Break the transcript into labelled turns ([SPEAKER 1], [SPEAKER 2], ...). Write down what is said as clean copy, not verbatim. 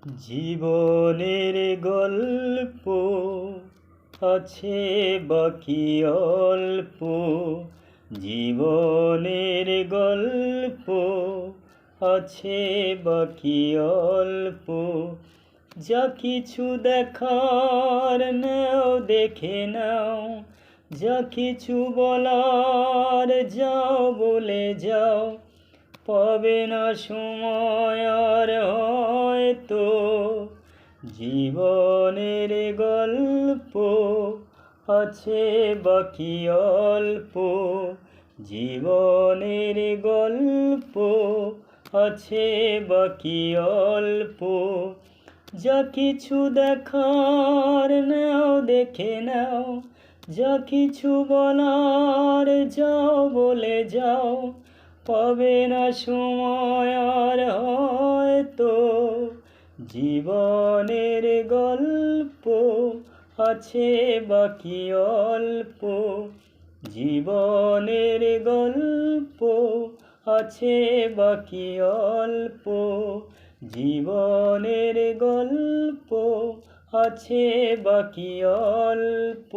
[SPEAKER 1] জীবনের গল্প আছে বাকি অল্প। জীবনের গল্প আছে বাকি অল্প। যা কিছু দেখার নাও দেখে নাও, যা কিছু বলার যাও বলে যাও। পাবে না সময় আর হয়তো। জীবনের গল্প আছে বাকি অল্প। জীবনের গল্প আছে বাকি অল্প। যা কিছু দেখার নাও দেখে নাও, যা কিছু বলার যাও বলে যাও। পাবে না সময় আর হয়তো। জীবনের গল্প আছে বাকি অল্প। জীবনের গল্প আছে বাকি অল্প। জীবনের গল্প আছে বাকি অল্প।